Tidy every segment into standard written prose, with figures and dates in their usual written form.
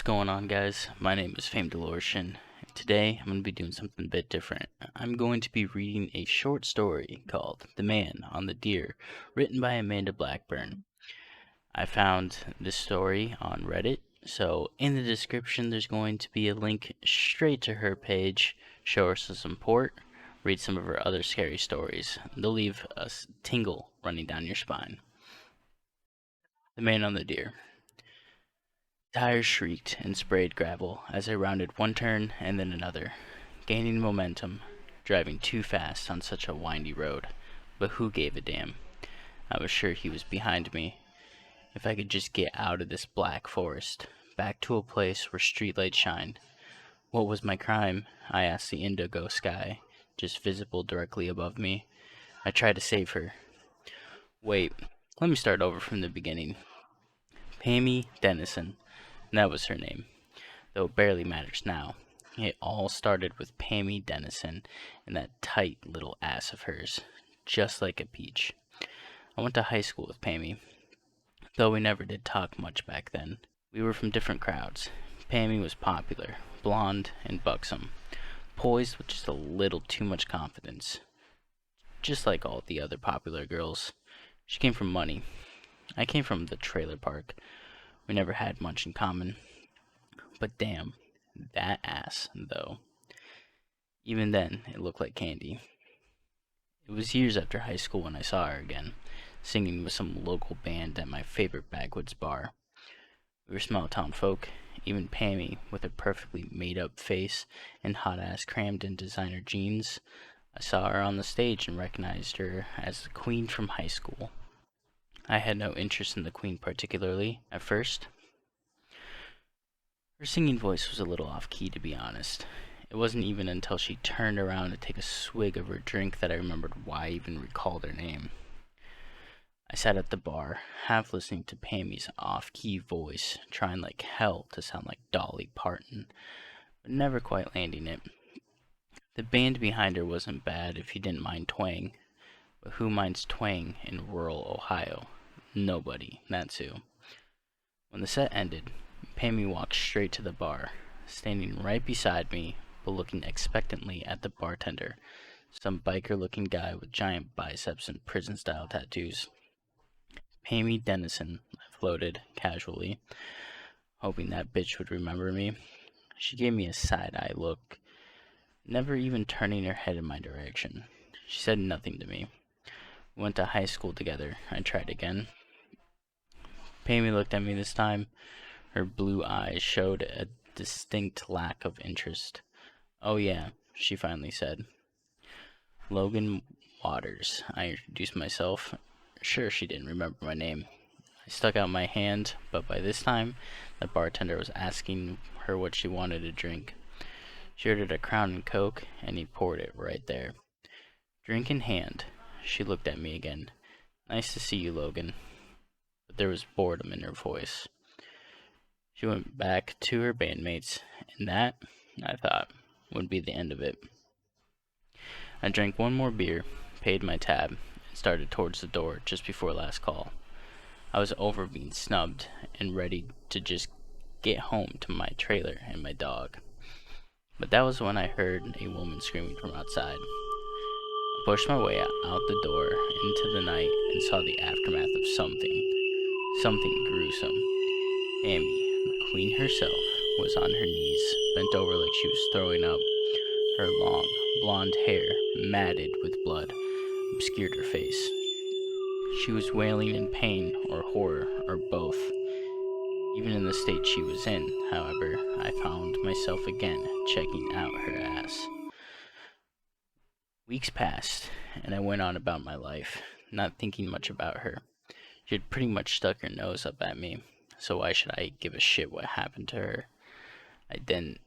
going on, guys? My name is famed Elorshin. Today I'm going to be doing something a bit different. I'm going to be reading a short story called The Man on the Deer, written by Amanda Blackburn. I found this story on Reddit, so in the description there's going to be a link straight to her page. Show her some support, read some of her other scary stories. They'll leave a tingle running down your spine. The Man on the Deer. Tires shrieked and sprayed gravel as I rounded one turn and then another, gaining momentum, driving too fast on such a windy road. But who gave a damn? I was sure he was behind me. If I could just get out of this black forest, back to a place where streetlights shine. What was my crime? I asked the indigo sky, just visible directly above me. I tried to save her. Wait, let me start over from the beginning. Pammy Dennison. That was her name, though it barely matters now. It all started with Pammy Dennison and that tight little ass of hers, just like a peach. I went to high school with Pammy, though we never did talk much back then. We were from different crowds. Pammy was popular, blonde, and buxom, poised with just a little too much confidence, just like all the other popular girls. She came from money. I came from the trailer park. We never had much in common. But damn, that ass, though. Even then, it looked like candy. It was years after high school when I saw her again, singing with some local band at my favorite backwoods bar. We were small town folk, even Pammy, with her perfectly made-up face and hot-ass crammed-in designer jeans. I saw her on the stage and recognized her as the queen from high school. I had no interest in the queen particularly at first. Her singing voice was a little off-key, to be honest. It wasn't even until she turned around to take a swig of her drink that I remembered why I even recalled her name. I sat at the bar, half listening to Pammy's off-key voice, trying like hell to sound like Dolly Parton, but never quite landing it. The band behind her wasn't bad if you didn't mind twang, but who minds twang in rural Ohio? Nobody, that's who. When the set ended, Pammy walked straight to the bar, standing right beside me, but looking expectantly at the bartender, some biker-looking guy with giant biceps and prison-style tattoos. Pammy Dennison, I floated, casually, hoping that bitch would remember me. She gave me a side-eye look, never even turning her head in my direction. She said nothing to me. We went to high school together. I tried again. Pammy looked at me this time. Her blue eyes showed a distinct lack of interest. "Oh yeah," she finally said. "Logan Waters," I introduced myself. Sure, she didn't remember my name. I stuck out my hand, but by this time, the bartender was asking her what she wanted to drink. She ordered a Crown and Coke, and he poured it right there. Drink in hand, she looked at me again. "Nice to see you, Logan." But there was boredom in her voice. She went back to her bandmates, and that, I thought, would be the end of it. I drank one more beer, paid my tab, and started towards the door just before last call. I was over being snubbed and ready to just get home to my trailer and my dog. But that was when I heard a woman screaming from outside. I pushed my way out the door into the night and saw the aftermath of something gruesome. Amy, the queen herself, was on her knees, bent over like she was throwing up. Her long, blonde hair, matted with blood, obscured her face. She was wailing in pain or horror or both. Even in the state she was in, however, I found myself again checking out her ass. Weeks passed, and I went on about my life, not thinking much about her. She had pretty much stuck her nose up at me, so why should I give a shit what happened to her? I didn't.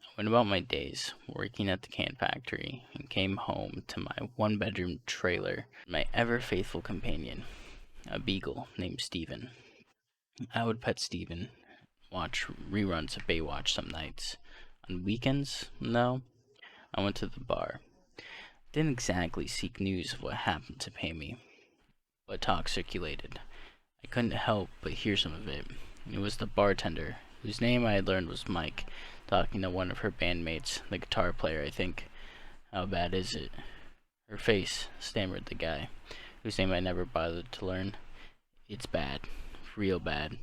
I went about my days, working at the can factory, and came home to my one-bedroom trailer, my ever-faithful companion, a beagle named Steven. I would pet Steven, watch reruns of Baywatch some nights. On weekends, no, I went to the bar. Didn't exactly seek news of what happened to Pammy, but talk circulated. I couldn't help but hear some of it. It was the bartender whose name I had learned was Mike, talking to one of her bandmates, the guitar player, I think. How bad is it? Her face, stammered the guy, whose name I never bothered to learn. It's bad. Real bad.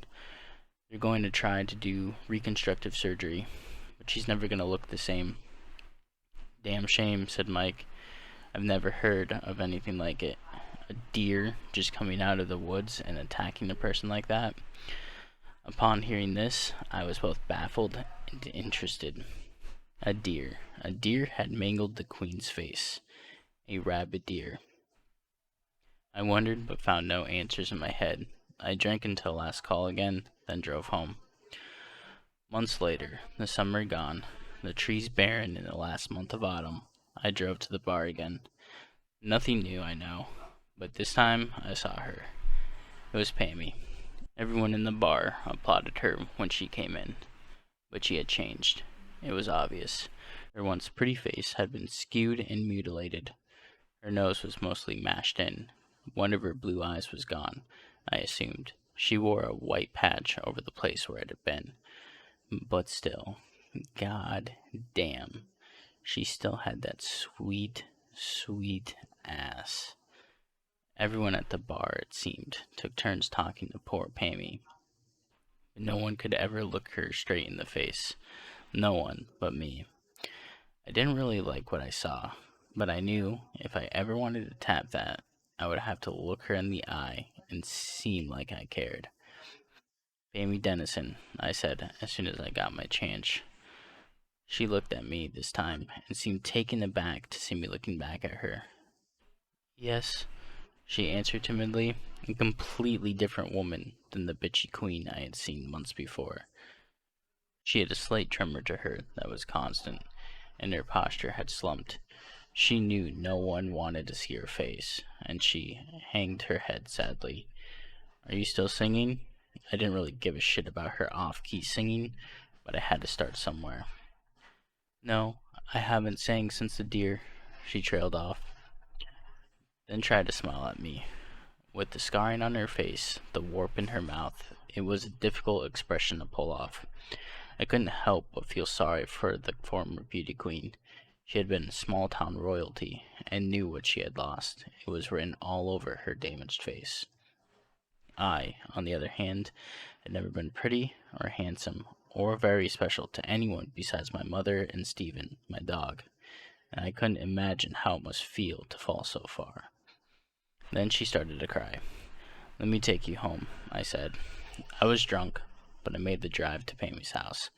They're going to try to do reconstructive surgery, but she's never going to look the same. Damn shame, said Mike. I've never heard of anything like it. A deer just coming out of the woods and attacking a person like that. Upon hearing this, I was both baffled and interested. A deer. A deer had mangled the queen's face. A rabid deer. I wondered, but found no answers in my head. I drank until last call again, then drove home. Months later, the summer gone, the trees barren in the last month of autumn, I drove to the bar again. Nothing new, I know, but this time I saw her. It was Pammy. Everyone in the bar applauded her when she came in, but she had changed. It was obvious. Her once pretty face had been skewed and mutilated. Her nose was mostly mashed in. One of her blue eyes was gone, I assumed. She wore a white patch over the place where it had been. But still, god damn, she still had that sweet, sweet ass. Everyone at the bar, it seemed, took turns talking to poor Pammy. But no one could ever look her straight in the face. No one but me. I didn't really like what I saw, but I knew if I ever wanted to tap that, I would have to look her in the eye and seem like I cared. Pammy Dennison, I said as soon as I got my chance. She looked at me this time and seemed taken aback to see me looking back at her. Yes, she answered timidly, a completely different woman than the bitchy queen I had seen months before. She had a slight tremor to her that was constant, and her posture had slumped. She knew no one wanted to see her face, and she hanged her head sadly. Are you still singing? I didn't really give a shit about her off-key singing, but I had to start somewhere. No, I haven't sang since the deer, she trailed off, then tried to smile at me. With the scarring on her face, the warp in her mouth, it was a difficult expression to pull off. I couldn't help but feel sorry for the former beauty queen. She had been small-town royalty, and knew what she had lost. It was written all over her damaged face. I, on the other hand, had never been pretty, or handsome, or very special to anyone besides my mother and Stephen, my dog, and I couldn't imagine how it must feel to fall so far. Then she started to cry. Let me take you home, I said. I was drunk, but I made the drive to Pammy's house.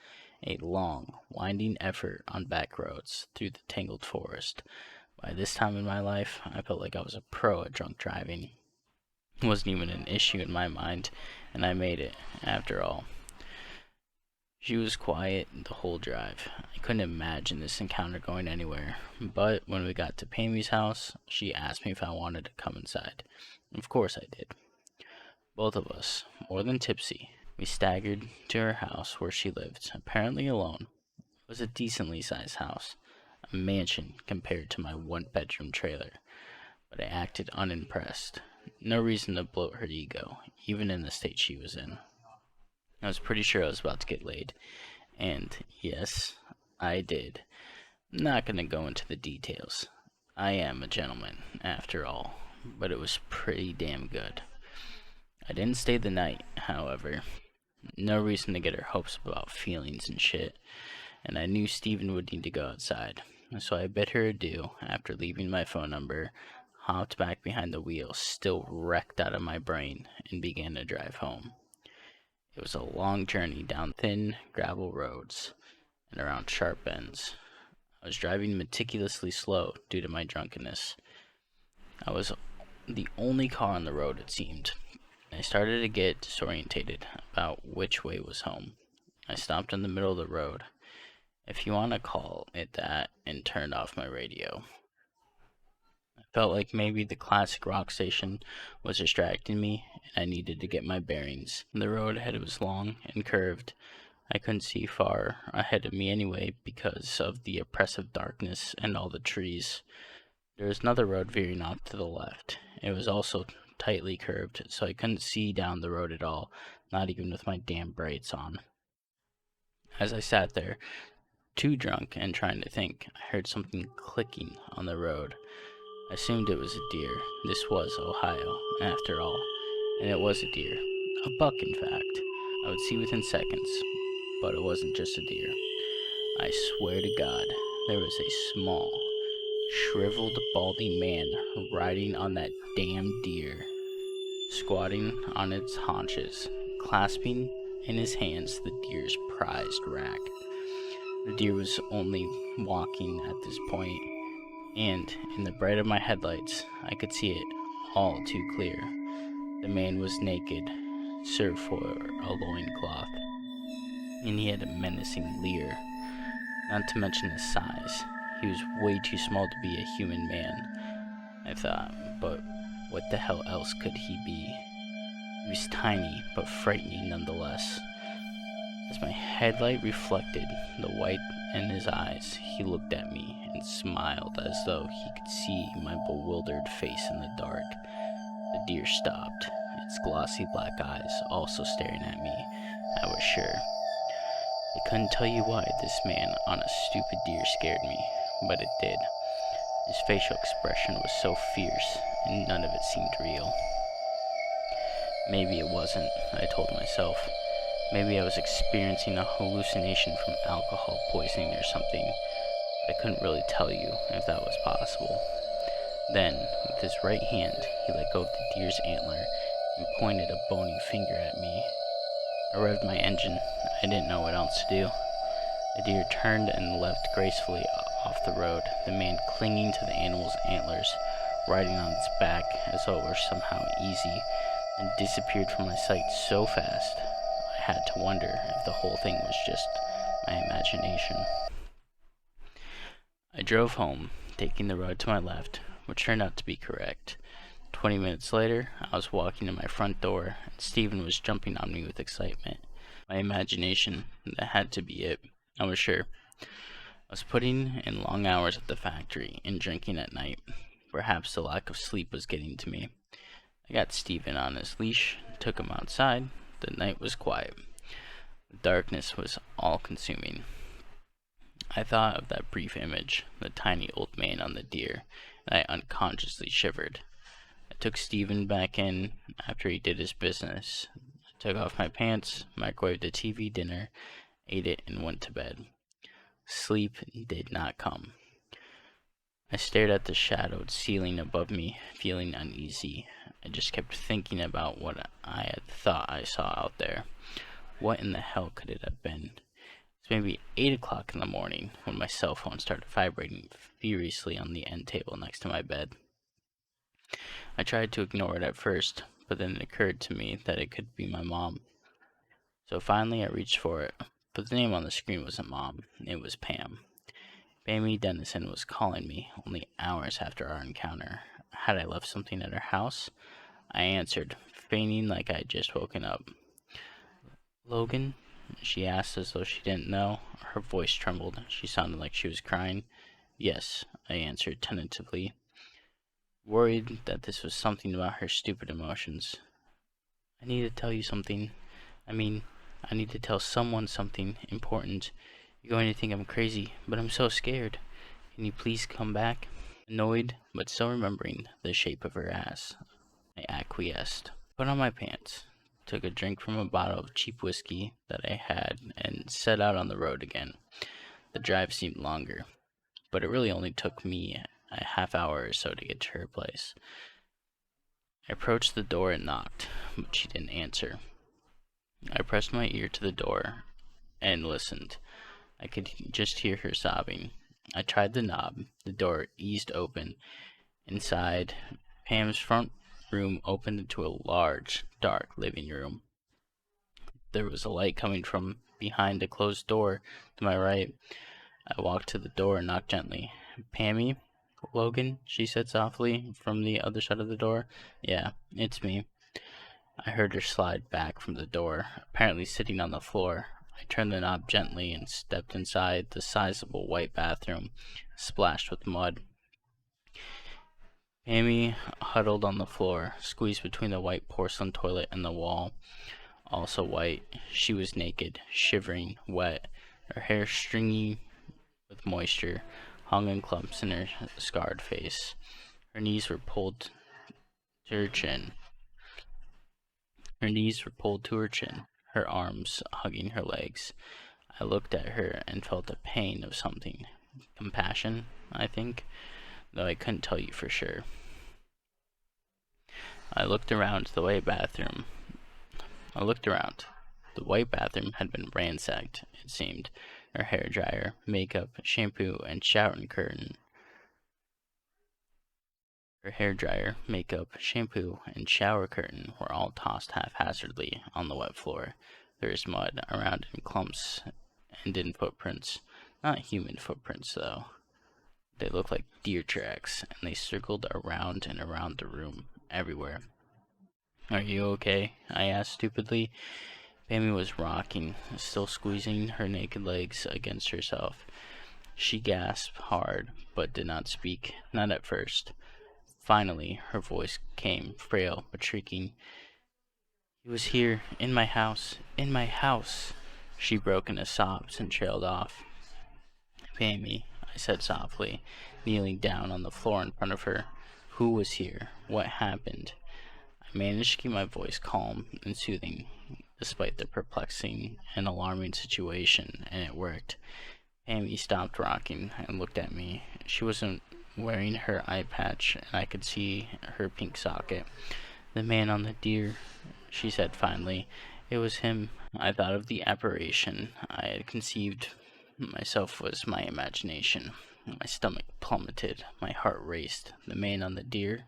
A long, winding effort on back roads through the tangled forest. By this time in my life, I felt like I was a pro at drunk driving. It wasn't even an issue in my mind, and I made it, after all. She was quiet the whole drive. I couldn't imagine this encounter going anywhere, but when we got to Pammy's house, she asked me if I wanted to come inside. Of course I did. Both of us, more than tipsy, we staggered to her house where she lived, apparently alone. It was a decently sized house, a mansion compared to my one-bedroom trailer, but I acted unimpressed. No reason to bloat her ego, even in the state she was in. I was pretty sure I was about to get laid, and yes, I did. I'm not gonna go into the details. I am a gentleman, after all, but it was pretty damn good. I didn't stay the night, however. No reason to get her hopes up about feelings and shit, and I knew Stephen would need to go outside, so I bid her adieu after leaving my phone number, hopped back behind the wheel, still wrecked out of my brain, and began to drive home. It was a long journey down thin gravel roads and around sharp bends. I was driving meticulously slow due to my drunkenness. I was the only car on the road, it seemed. I started to get disorientated about which way was home. I stopped in the middle of the road, if you want to call it that, and turned off my radio. I felt like maybe the classic rock station was distracting me, and I needed to get my bearings. The road ahead was long and curved. I couldn't see far ahead of me anyway because of the oppressive darkness and all the trees. There was another road veering off to the left. It was also tightly curved, so I couldn't see down the road at all, not even with my damn brights on. As I sat there, too drunk and trying to think, I heard something clicking on the road. I assumed it was a deer. This was Ohio, after all. And it was a deer. A buck, in fact. I would see within seconds. But it wasn't just a deer. I swear to God, there was a small, shriveled, balding man riding on that damn deer, squatting on its haunches, clasping in his hands the deer's prized rack. The deer was only walking at this point, and in the bright of my headlights, I could see it all too clear. The man was naked, save for a loincloth, and he had a menacing leer, not to mention his size. He was way too small to be a human man, I thought, but what the hell else could he be? He was tiny, but frightening nonetheless. As my headlight reflected the white in his eyes, he looked at me and smiled as though he could see my bewildered face in the dark. The deer stopped, its glossy black eyes also staring at me, I was sure. I couldn't tell you why this man on a stupid deer scared me, but it did. His facial expression was so fierce, and none of it seemed real. Maybe it wasn't, I told myself. Maybe I was experiencing a hallucination from alcohol poisoning or something, but I couldn't really tell you if that was possible. Then, with his right hand, he let go of the deer's antler and pointed a bony finger at me. I revved my engine. I didn't know what else to do. The deer turned and left gracefully off the road, the man clinging to the animal's antlers, riding on its back as though it were somehow easy, and disappeared from my sight so fast I had to wonder if the whole thing was just my imagination. I drove home, taking the road to my left, which turned out to be correct. 20 minutes later, I was walking to my front door, and Stephen was jumping on me with excitement. My imagination, that had to be it, I was sure. I was putting in long hours at the factory and drinking at night. Perhaps the lack of sleep was getting to me. I got Stephen on his leash, took him outside. The night was quiet. The darkness was all-consuming. I thought of that brief image, the tiny old man on the deer, and I unconsciously shivered. I took Stephen back in after he did his business. I took off my pants, microwaved a TV dinner, ate it, and went to bed. Sleep did not come. I stared at the shadowed ceiling above me, feeling uneasy. I just kept thinking about what I had thought I saw out there. What in the hell could it have been? It's maybe 8 o'clock in the morning when my cell phone started vibrating furiously on the end table next to my bed. I tried to ignore it at first, but then it occurred to me that it could be my mom. So finally I reached for it, but the name on the screen wasn't Mom, it was Pam. Pammy Dennison was calling me only hours after our encounter. Had I left something at her house? I answered, feigning like I had just woken up. Logan? She asked as though she didn't know. Her voice trembled. She sounded like she was crying. Yes, I answered tentatively, worried that this was something about her stupid emotions. I need to tell you something. I need to tell someone something important. You're going to think I'm crazy, but I'm so scared. Can you please come back? Annoyed, but still remembering the shape of her ass, I acquiesced. Put on my pants, took a drink from a bottle of cheap whiskey that I had, and set out on the road again. The drive seemed longer, but it really only took me a half hour or so to get to her place. I approached the door and knocked, but she didn't answer. I pressed my ear to the door and listened. I could just hear her sobbing. I tried the knob. The door eased open. Inside, Pam's front room opened into a large, dark living room. There was a light coming from behind a closed door to my right. I walked to the door and knocked gently. Pammy? Logan? She said softly from the other side of the door. Yeah, it's me. I heard her slide back from the door, apparently sitting on the floor. I turned the knob gently and stepped inside the sizable white bathroom, splashed with mud. Amy huddled on the floor, squeezed between the white porcelain toilet and the wall, also white. She was naked, shivering, wet, Her hair stringy with moisture hung in clumps in her scarred face. Her knees were pulled to her chin. Her knees were pulled to her chin, her arms hugging her legs. I looked at her and felt a pain of something. Compassion, I think, though I couldn't tell you for sure. I looked around the white bathroom. I looked around. The white bathroom had been ransacked, it seemed. Her hair dryer, makeup, shampoo, and shower curtain. Her hair dryer, makeup, shampoo, and shower curtain were all tossed haphazardly on the wet floor. There was mud around in clumps and in footprints. Not human footprints, though. They looked like deer tracks, and they circled around and around the room, everywhere. "Are you okay?" I asked stupidly. Pammy was rocking, still squeezing her naked legs against herself. She gasped hard, but did not speak, not at first. Finally, her voice came, frail but shrieking. "He was here, in my house, in my house!" She broke into sobs and trailed off. "Pammy," I said softly, kneeling down on the floor in front of her. "Who was here? What happened?" I managed to keep my voice calm and soothing, despite the perplexing and alarming situation, and it worked. Amy stopped rocking and looked at me. She wasn't wearing her eye patch, and I could see her pink socket. "The man on the deer," she said finally. "It was him." I thought of the apparition I had conceived myself was my imagination. My stomach plummeted. My heart raced. The man on the deer?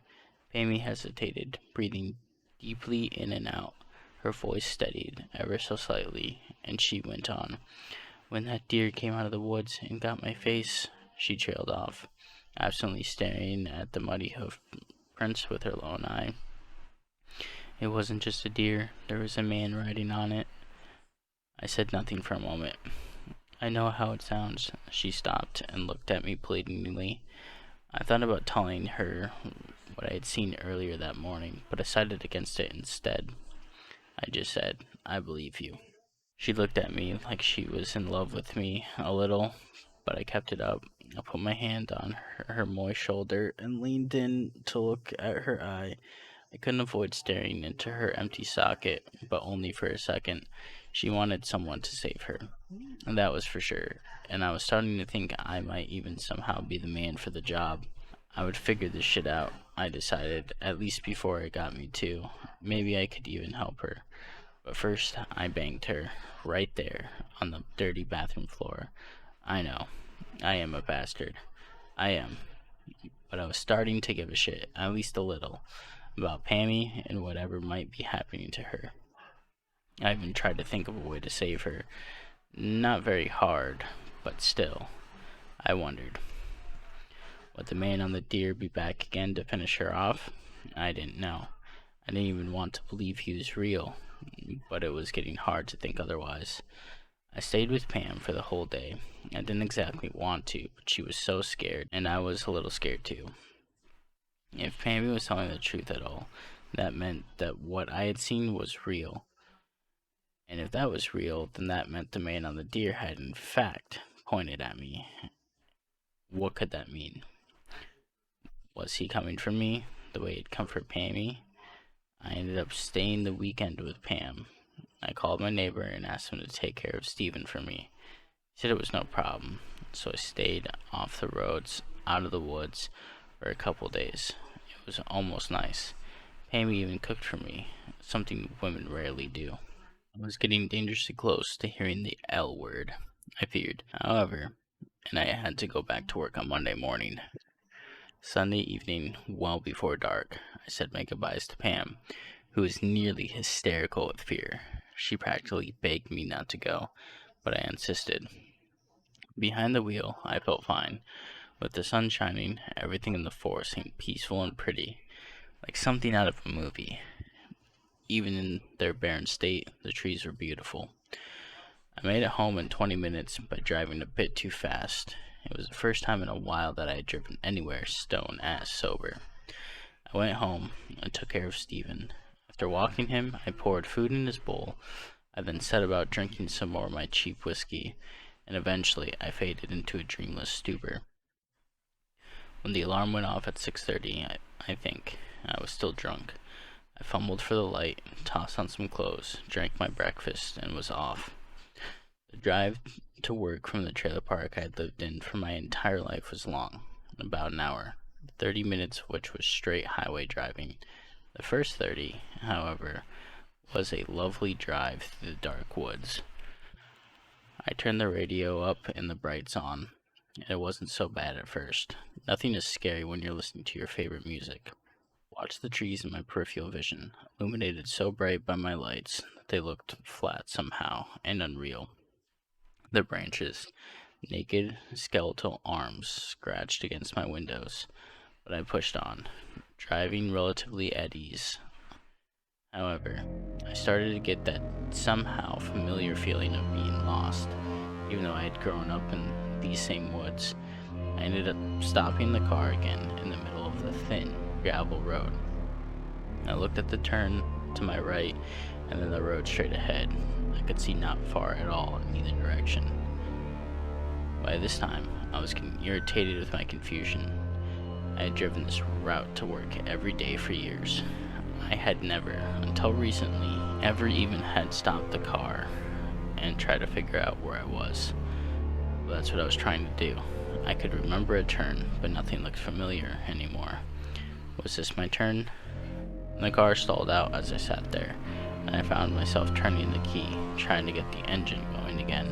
Amy hesitated, breathing deeply in and out. Her voice steadied ever so slightly, and she went on. "When that deer came out of the woods and got my face," she trailed off, absently staring at the muddy hoof prints with her lone eye. "It wasn't just a deer. There was a man riding on it." I said nothing for a moment. "I know how it sounds." She stopped and looked at me pleadingly. I thought about telling her what I had seen earlier that morning, but decided against it instead. I just said, "I believe you." She looked at me like she was in love with me a little, but I kept it up. I put my hand on her moist shoulder and leaned in to look at her eye. I couldn't avoid staring into her empty socket, but only for a second. She wanted someone to save her, and that was for sure, and I was starting to think I might even somehow be the man for the job. I would figure this shit out, I decided, at least before it got me too. Maybe I could even help her. But first, I banged her, right there, on the dirty bathroom floor. I know, I am a bastard. I am. But I was starting to give a shit, at least a little, about Pammy and whatever might be happening to her. I even tried to think of a way to save her. Not very hard, but still, I wondered. Would the man on the deer be back again to finish her off? I didn't know. I didn't even want to believe he was real, but it was getting hard to think otherwise. I stayed with Pam for the whole day. I didn't exactly want to, but she was so scared, and I was a little scared too. If Pammy was telling the truth at all, that meant that what I had seen was real. And if that was real, then that meant the man on the deer had in fact pointed at me. What could that mean? Was he coming for me, the way he'd come for Pammy? I ended up staying the weekend with Pam. I called my neighbor and asked him to take care of Stephen for me. He said it was no problem, so I stayed off the roads, out of the woods, for a couple days. It was almost nice. Pammy even cooked for me, something women rarely do. I was getting dangerously close to hearing the L word, I feared. However, and I had to go back to work on Monday morning. Sunday evening, well before dark, I said my goodbyes to Pam, who was nearly hysterical with fear. She practically begged me not to go, but I insisted. Behind the wheel, I felt fine. With the sun shining, everything in the forest seemed peaceful and pretty, like something out of a movie. Even in their barren state, the trees were beautiful. I made it home in 20 minutes by driving a bit too fast. It was the first time in a while that I had driven anywhere stone-ass sober. I went home and took care of Stephen. After walking him, I poured food in his bowl. I then set about drinking some more of my cheap whiskey. and eventually I faded into a dreamless stupor. When the alarm went off at 6:30, I think, I was still drunk. I fumbled for the light, tossed on some clothes, drank my breakfast, and was off. The drive to work from the trailer park I had lived in for my entire life was long, about an hour, 30 minutes of which was straight highway driving. The first 30, however, was a lovely drive through the dark woods. I turned the radio up and the brights on, and it wasn't so bad at first. Nothing is scary when you're listening to your favorite music. Watched the trees in my peripheral vision, illuminated so bright by my lights that they looked flat somehow and unreal. Their branches, naked skeletal arms, scratched against my windows, but I pushed on, driving relatively at ease. However, I started to get that somehow familiar feeling of being lost, even though I had grown up in these same woods. I ended up stopping the car again in the middle of the thin gravel road. I looked at the turn to my right and then the road straight ahead. I could see not far at all in either direction. By this time, I was getting irritated with my confusion. I had driven this route to work every day for years. I had never, until recently, ever even had stopped the car and tried to figure out where I was. Well, that's what I was trying to do. I could remember a turn, but nothing looked familiar anymore. Was this my turn? The car stalled out as I sat there, and I found myself turning the key, trying to get the engine going again,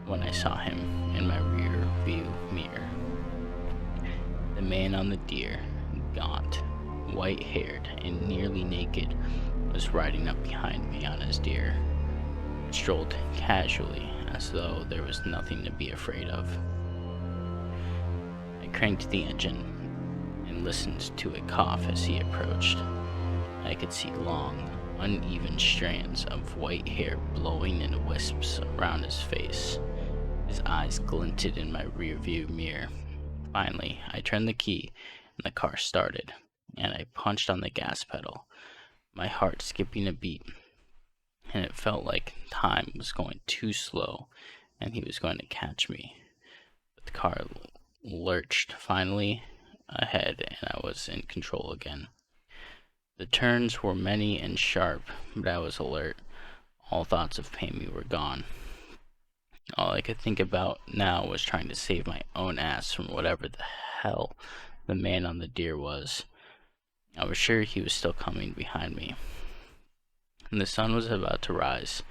when I saw him in my rear view mirror. The man on the deer, gaunt, white-haired, and nearly naked, was riding up behind me on his deer. It strolled casually, as though there was nothing to be afraid of. I cranked the engine and listened to it cough as he approached. I could see long, uneven strands of white hair blowing in wisps around his face. His eyes glinted in my rearview mirror. Finally, I turned the key and the car started, and I punched on the gas pedal, my heart skipping a beat, and it felt like time was going too slow and he was going to catch me. But the car lurched finally ahead and I was in control again. The turns were many and sharp, but I was alert. All thoughts of pain were gone. All I could think about now was trying to save my own ass from whatever the hell the man on the deer was. I was sure he was still coming behind me. And the sun was about to rise.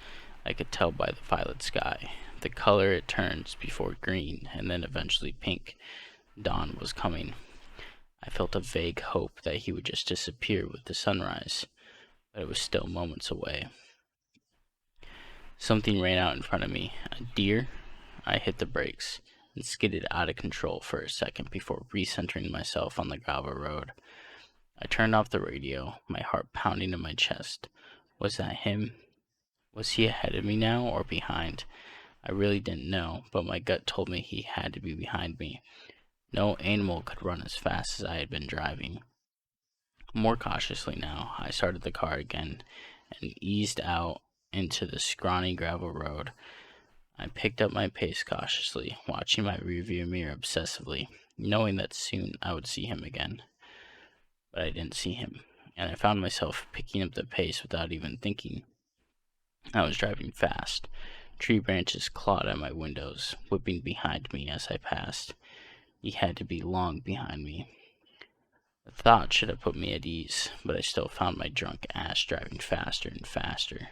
I could tell by the violet sky, the color it turns before green and then eventually pink. Dawn was coming. I felt a vague hope that he would just disappear with the sunrise, but it was still moments away. Something ran out in front of me. A deer? I hit the brakes and skidded out of control for a second before recentering myself on the gravel road. I turned off the radio, my heart pounding in my chest. Was that him? Was he ahead of me now or behind? I really didn't know, but my gut told me he had to be behind me. No animal could run as fast as I had been driving. More cautiously now, I started the car again and eased out into the scrawny gravel road. I picked up my pace cautiously, watching my rearview mirror obsessively, knowing that soon I would see him again. But I didn't see him, and I found myself picking up the pace without even thinking. I was driving fast. Tree branches clawed at my windows, whipping behind me as I passed. He had to be long behind me. The thought should have put me at ease, but I still found my drunk ass driving faster and faster.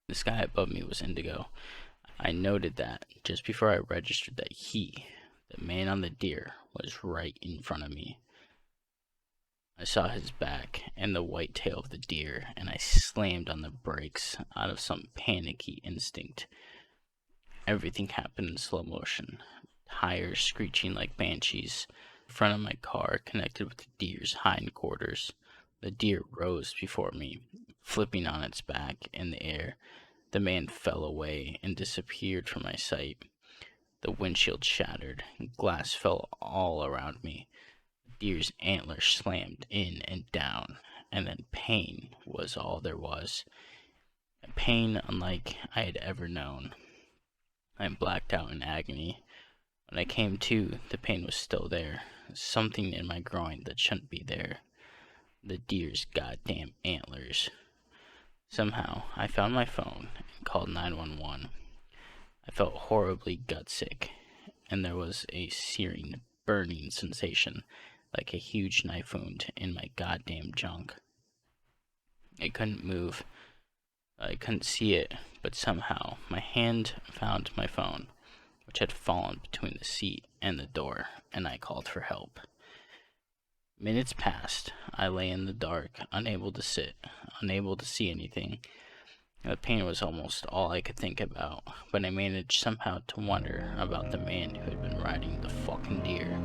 The sky above me was indigo. I noted that just before I registered that he, the man on the deer, was right in front of me. I saw his back and the white tail of the deer, and I slammed on the brakes out of some panicky instinct. Everything happened in slow motion. Tires screeching like banshees. The front of my car connected with the deer's hindquarters. The deer rose before me, flipping on its back in the air. The man fell away and disappeared from my sight. The windshield shattered, glass fell all around me. The deer's antlers slammed in and down, and then pain was all there was. A pain unlike I had ever known. I blacked out in agony. When I came to, the pain was still there. Something in my groin that shouldn't be there. The deer's goddamn antlers. Somehow, I found my phone and called 911. I felt horribly gut-sick, and there was a searing, burning sensation, like a huge knife wound in my goddamn junk. I couldn't move. I couldn't see it, but somehow my hand found my phone, which had fallen between the seat and the door, and I called for help. Minutes passed. I lay in the dark, unable to sit, unable to see anything. The pain was almost all I could think about, but I managed somehow to wonder about the man who had been riding the fucking deer.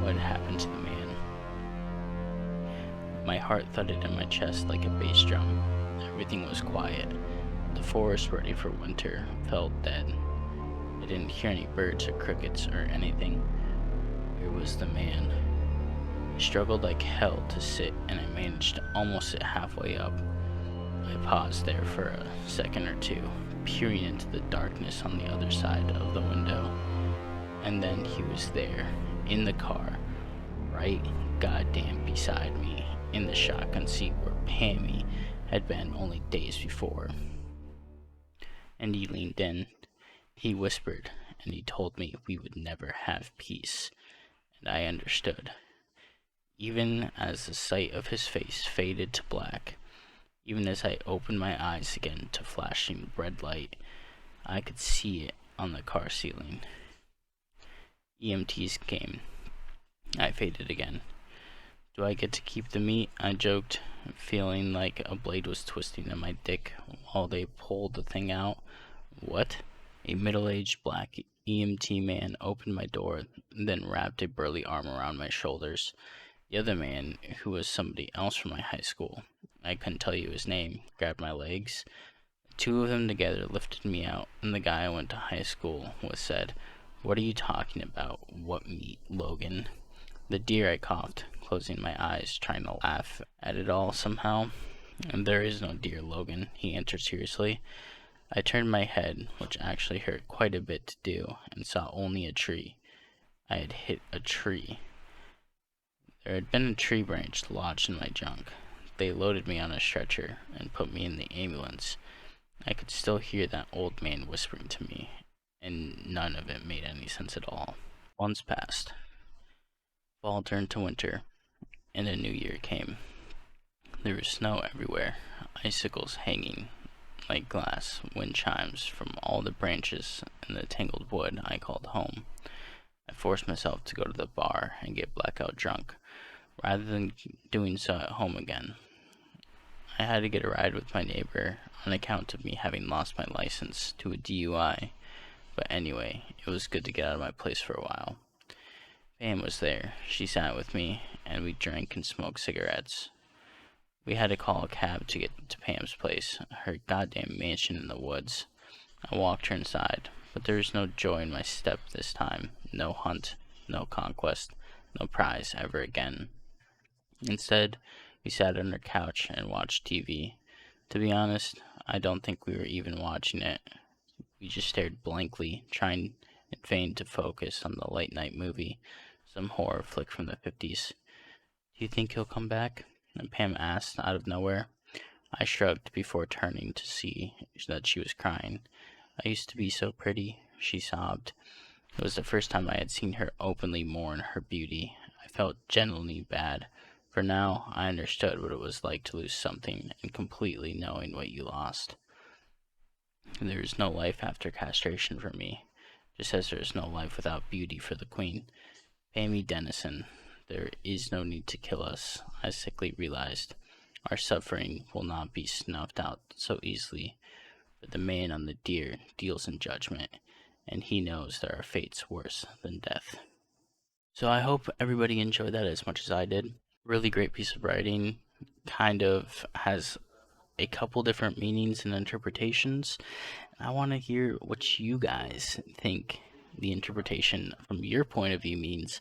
What had happened to the man? My heart thudded in my chest like a bass drum. Everything was quiet. The forest, ready for winter, felt dead. I didn't hear any birds or crickets or anything. Where was the man? I struggled like hell to sit, and I managed to almost sit halfway up. I paused there for a second or two, peering into the darkness on the other side of the window. And then he was there, in the car, right goddamn beside me, in the shotgun seat where Pammy had been only days before. And he leaned in. He whispered, and he told me we would never have peace. And I understood. Even as the sight of his face faded to black, even as I opened my eyes again to flashing red light, I could see it on the car ceiling. EMTs came. I faded again. Do I get to keep the meat? I joked, feeling like a blade was twisting in my dick while they pulled the thing out. What? A middle-aged black EMT man opened my door, then wrapped a burly arm around my shoulders. The other man, who was somebody else from my high school, I couldn't tell you his name, grabbed my legs. The two of them together lifted me out, and the guy I went to high school with said, "What are you talking about? What meat, Logan?" The deer, I coughed, closing my eyes, trying to laugh at it all somehow. "And there is no deer, Logan," he answered seriously. I turned my head, which actually hurt quite a bit to do, and saw only a tree. I had hit a tree. There had been a tree branch lodged in my junk. They loaded me on a stretcher and put me in the ambulance. I could still hear that old man whispering to me, and none of it made any sense at all. Months passed. Fall turned to winter, and a new year came. There was snow everywhere, icicles hanging like glass wind chimes from all the branches in the tangled wood I called home. I forced myself to go to the bar and get blackout drunk, rather than doing so at home again. I had to get a ride with my neighbor on account of me having lost my license to a DUI, but anyway, it was good to get out of my place for a while. Pam was there. She sat with me, and we drank and smoked cigarettes. We had to call a cab to get to Pam's place, her goddamn mansion in the woods. I walked her inside, but there was no joy in my step this time. No hunt, no conquest, no prize ever again. Instead, we sat on her couch and watched TV. To be honest, I don't think we were even watching it. We just stared blankly, trying in vain to focus on the late night movie, some horror flick from the 50s. "Do you think he'll come back?" And Pam asked out of nowhere. I shrugged before turning to see that she was crying. "I used to be so pretty," she sobbed. It was the first time I had seen her openly mourn her beauty. I felt genuinely bad, for now I understood what it was like to lose something and completely knowing what you lost. There is no life after castration for me, just as there is no life without beauty for the queen. Pammy Dennison, there is no need to kill us, I sickly realized. Our suffering will not be snuffed out so easily, but the man on the deer deals in judgment, and he knows there are fates worse than death. So I hope everybody enjoyed that as much as I did. Really great piece of writing. Kind of has a couple different meanings and interpretations. I want to hear what you guys think the interpretation from your point of view means.